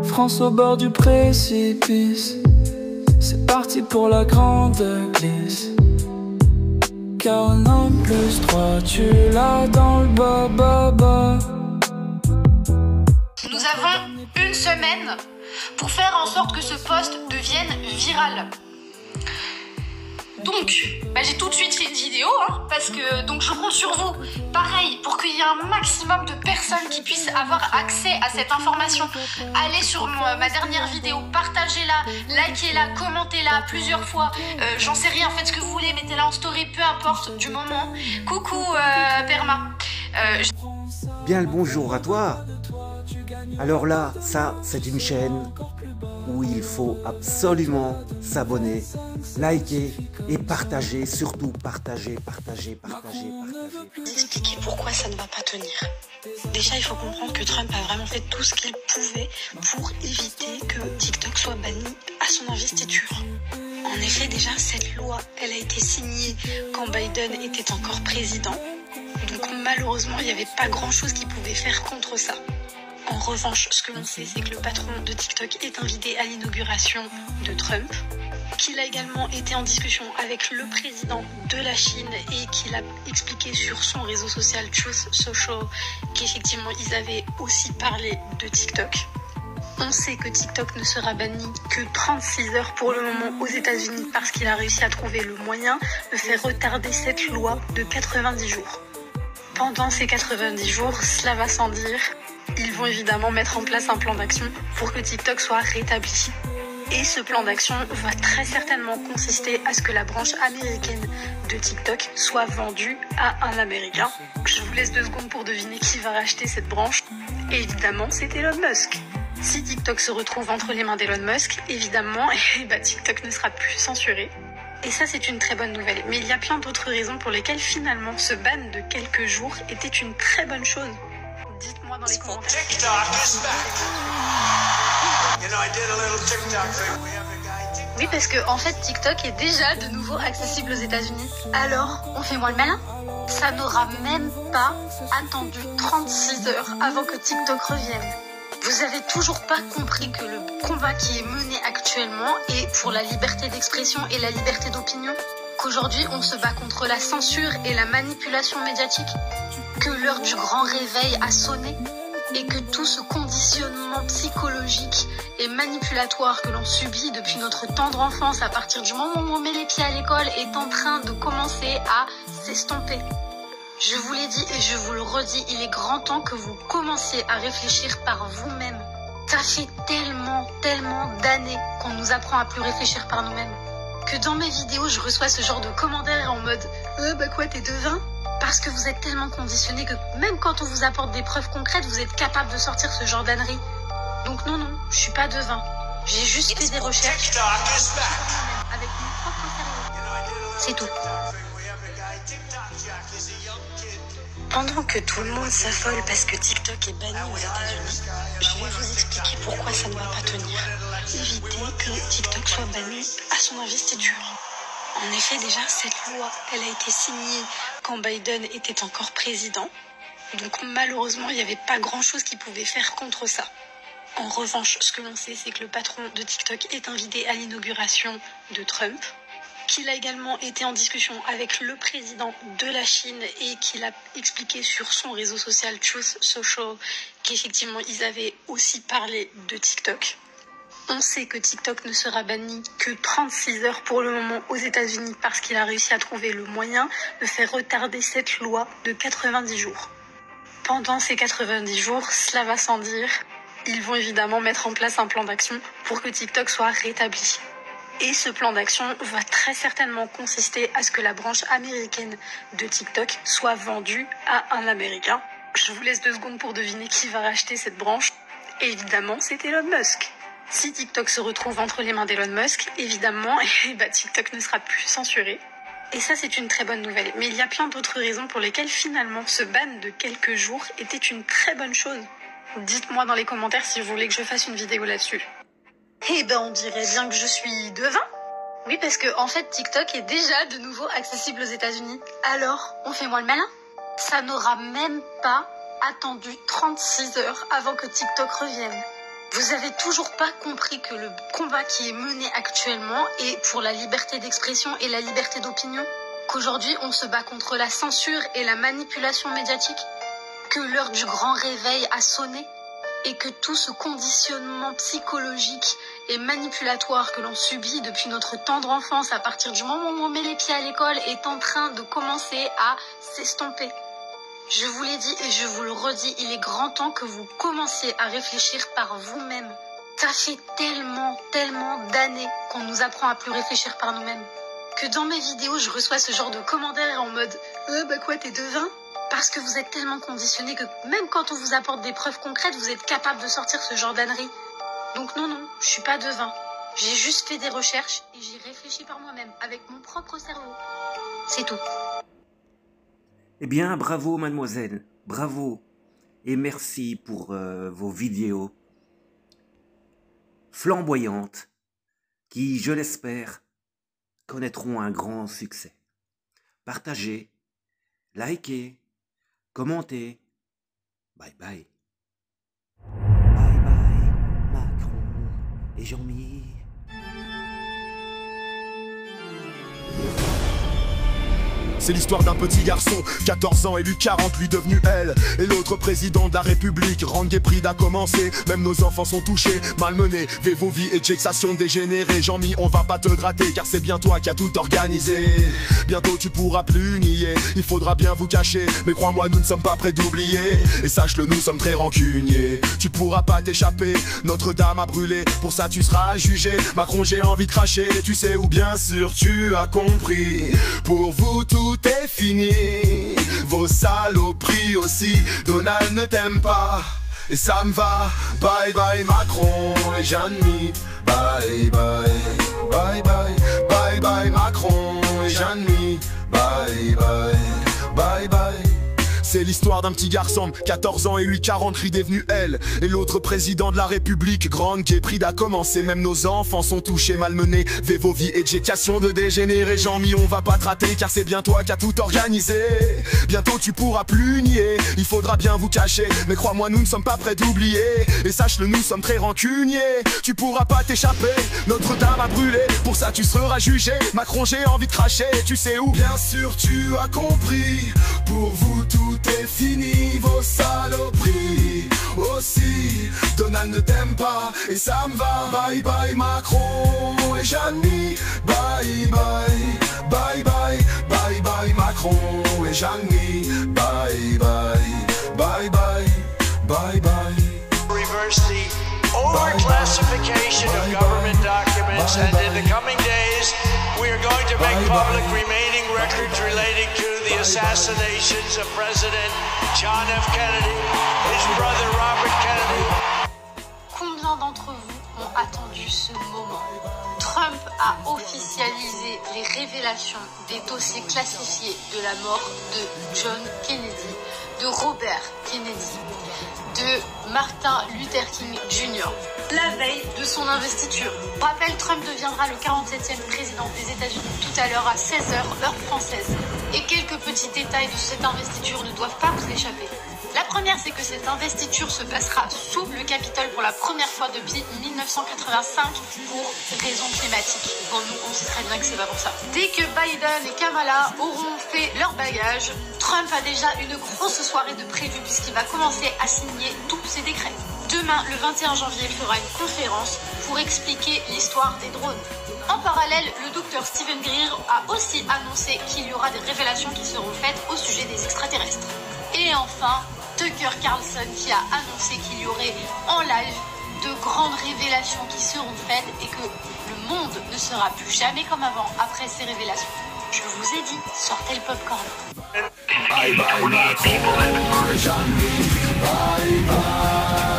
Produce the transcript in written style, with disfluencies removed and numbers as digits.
France au bord du précipice. C'est parti pour la grande glisse. 49 plus 3, tu l'as dans le bas. Nous avons une semaine pour faire en sorte que ce post devienne viral. Donc, j'ai tout de suite fait une vidéo, parce que donc je compte sur vous, pareil, pour qu'il y ait un maximum de personnes qui puissent avoir accès à cette information. Allez sur ma dernière vidéo, partagez-la, likez-la, commentez-la plusieurs fois, j'en sais rien, faites ce que vous voulez, mettez-la en story, peu importe, du moment. Coucou Perma. Bien le bonjour à toi. Alors là, ça, c'est une chaîne où il faut absolument s'abonner, liker et partager, surtout partager. Vous expliquer pourquoi ça ne va pas tenir. Déjà, il faut comprendre que Trump a vraiment fait tout ce qu'il pouvait pour éviter que TikTok soit banni à son investiture. En effet, déjà, cette loi, elle a été signée quand Biden était encore président. Donc malheureusement, il n'y avait pas grand-chose qu'il pouvait faire contre ça. En revanche, ce que l'on sait, c'est que le patron de TikTok est invité à l'inauguration de Trump, qu'il a également été en discussion avec le président de la Chine et qu'il a expliqué sur son réseau social Truth Social qu'effectivement ils avaient aussi parlé de TikTok. On sait que TikTok ne sera banni que 36 heures pour le moment aux États-Unis parce qu'il a réussi à trouver le moyen de faire retarder cette loi de 90 jours. Pendant ces 90 jours, cela va sans dire, ils vont évidemment mettre en place un plan d'action pour que TikTok soit rétabli. Et ce plan d'action va très certainement consister à ce que la branche américaine de TikTok soit vendue à un Américain. Je vous laisse 2 secondes pour deviner qui va racheter cette branche. Et évidemment, c'est Elon Musk. Si TikTok se retrouve entre les mains d'Elon Musk, évidemment, TikTok ne sera plus censuré. Et ça, c'est une très bonne nouvelle. Mais il y a plein d'autres raisons pour lesquelles finalement ce ban de quelques jours était une très bonne chose. Dites-moi dans les commentaires. Oui, parce que en fait TikTok est déjà de nouveau accessible aux États-Unis. Alors, on fait moins le malin. Ça n'aura même pas attendu 36 heures avant que TikTok revienne. Vous avez toujours pas compris que le combat qui est mené actuellement est pour la liberté d'expression et la liberté d'opinion? Qu'aujourd'hui on se bat contre la censure et la manipulation médiatique? Que l'heure du grand réveil a sonné? Et que tout ce conditionnement psychologique et manipulatoire que l'on subit depuis notre tendre enfance à partir du moment où on met les pieds à l'école est en train de commencer à s'estomper. Je vous l'ai dit et je vous le redis, il est grand temps que vous commenciez à réfléchir par vous-même. Ça fait tellement d'années qu'on nous apprend à plus réfléchir par nous-mêmes. Que dans mes vidéos, je reçois ce genre de commentaires en mode « quoi, t'es devin ?» Parce que vous êtes tellement conditionnés que même quand on vous apporte des preuves concrètes, vous êtes capable de sortir ce genre d'ânerie. Donc non, je suis pas devin. J'ai juste fait des recherches avec mon propre cerveau. C'est tout. Pendant que tout le monde s'affole parce que TikTok est banni aux États-Unis, je vais vous expliquer pourquoi ça ne va pas tenir. Éviter que TikTok soit banni à son investiture. En effet, déjà, cette loi, elle a été signée quand Biden était encore président. Donc malheureusement, il n'y avait pas grand-chose qu'il pouvait faire contre ça. En revanche, ce que l'on sait, c'est que le patron de TikTok est invité à l'inauguration de Trump, qu'il a également été en discussion avec le président de la Chine et qu'il a expliqué sur son réseau social Truth Social qu'effectivement, ils avaient aussi parlé de TikTok. On sait que TikTok ne sera banni que 36 heures pour le moment aux États-Unis parce qu'il a réussi à trouver le moyen de faire retarder cette loi de 90 jours. Pendant ces 90 jours, cela va sans dire, ils vont évidemment mettre en place un plan d'action pour que TikTok soit rétabli. Et ce plan d'action va très certainement consister à ce que la branche américaine de TikTok soit vendue à un Américain. Je vous laisse 2 secondes pour deviner qui va racheter cette branche. Et évidemment, c'est Elon Musk. Si TikTok se retrouve entre les mains d'Elon Musk, évidemment, TikTok ne sera plus censuré. Et ça, c'est une très bonne nouvelle. Mais il y a plein d'autres raisons pour lesquelles finalement ce ban de quelques jours était une très bonne chose. Dites-moi dans les commentaires si vous voulez que je fasse une vidéo là-dessus. On dirait bien que je suis devin. Oui, parce que en fait, TikTok est déjà de nouveau accessible aux États-Unis. Alors, on fait moins le malin. Ça n'aura même pas attendu 36 heures avant que TikTok revienne. Vous avez toujours pas compris que le combat qui est mené actuellement est pour la liberté d'expression et la liberté d'opinion? Qu'aujourd'hui on se bat contre la censure et la manipulation médiatique? Que l'heure du grand réveil a sonné? Et que tout ce conditionnement psychologique et manipulatoire que l'on subit depuis notre tendre enfance à partir du moment où on met les pieds à l'école est en train de commencer à s'estomper. Je vous l'ai dit et je vous le redis, il est grand temps que vous commenciez à réfléchir par vous-même. Ça fait tellement d'années qu'on nous apprend à plus réfléchir par nous-mêmes. Que dans mes vidéos, je reçois ce genre de commentaires en mode « bah quoi, t'es devin ?» Parce que vous êtes tellement conditionnés que même quand on vous apporte des preuves concrètes, vous êtes capable de sortir ce genre d'ânerie. Donc non, je suis pas devin. J'ai juste fait des recherches et j'ai réfléchi par moi-même, avec mon propre cerveau. C'est tout. Eh bien, bravo mademoiselle, bravo. Et merci pour vos vidéos flamboyantes qui, je l'espère, connaîtront un grand succès. Partagez, likez, commentez. Bye bye. Bye bye, Macron et Jean-Mi. C'est l'histoire d'un petit garçon, 14 ans élu 40, lui devenu elle. Et l'autre président de la République, Ranguet Pride a commencé. Même nos enfants sont touchés, malmenés. Vévovie, éjectation dégénérée. Jean-Mi, on va pas te gratter, car c'est bien toi qui as tout organisé. Bientôt tu pourras plus nier, il faudra bien vous cacher. Mais crois-moi, nous ne sommes pas prêts d'oublier. Et sache-le, nous sommes très rancuniers. Tu pourras pas t'échapper, Notre-Dame a brûlé. Pour ça tu seras jugé. Macron, j'ai envie de cracher, tu sais où bien sûr tu as compris. Pour vous tout est fini, vos saloperies aussi. Donald ne t'aime pas, et ça me va. Bye bye Macron et Jean-Mi. Bye bye, bye bye, bye bye Macron et Jean-Mi. Bye bye, bye bye. C'est l'histoire d'un petit garçon, 14 ans et lui 40, lui devenu elle. Et l'autre président de la République, Ranguet Pride a commencé. Même nos enfants sont touchés, malmenés. Vévovie, éjectation de dégénérés. Jean-Mi, on va pas te rater, car c'est bien toi qui as tout organisé. Bientôt tu pourras plus nier, il faudra bien vous cacher. Mais crois-moi, nous ne sommes pas prêts d'oublier. Et sache-le, nous sommes très rancuniers. Tu pourras pas t'échapper, Notre-Dame a brûlé. Pour ça tu seras jugé. Macron, j'ai envie de cracher, tu sais où bien sûr tu as compris. Pour vous tout est fini, vos saloperies aussi. Donald ne t'aime pas, et ça me va. Bye bye Macron et Jean-Mi. Bye bye, bye bye, bye bye Macron et Jean-Mi. Bye bye, bye bye, bye bye. Reverse the overclassification of government documents, and in the coming days we are going to make public remaining records relating to the assassinations of President John F. Kennedy, his brother Robert Kennedy. Combien d'entre vous ont attendu ce moment? Trump a officialisé les révélations des dossiers classifiés de la mort de John Kennedy, de Robert Kennedy, de Martin Luther King Jr. la veille de son investiture. Rappel, Trump deviendra le 47e président des États-Unis tout à l'heure à 16h, heure française. Et quelques petits détails de cette investiture ne doivent pas vous échapper. La première, c'est que cette investiture se passera sous le Capitole pour la première fois depuis 1985 pour raisons climatiques. Bon, nous, on sait très bien que c'est pas pour ça. Dès que Biden et Kamala auront fait leur bagage, Trump a déjà une grosse soirée de prévue puisqu'il va commencer à signer tous ses décrets. Demain, le 21 janvier, il fera une conférence pour expliquer l'histoire des drones. En parallèle, le docteur Stephen Greer a aussi annoncé qu'il y aura des révélations qui seront faites au sujet des extraterrestres. Et enfin, Tucker Carlson qui a annoncé qu'il y aurait en live de grandes révélations qui seront faites et que le monde ne sera plus jamais comme avant après ces révélations. Je vous ai dit, sortez le popcorn. Bye bye Macron et Jean-Mi. Bye bye.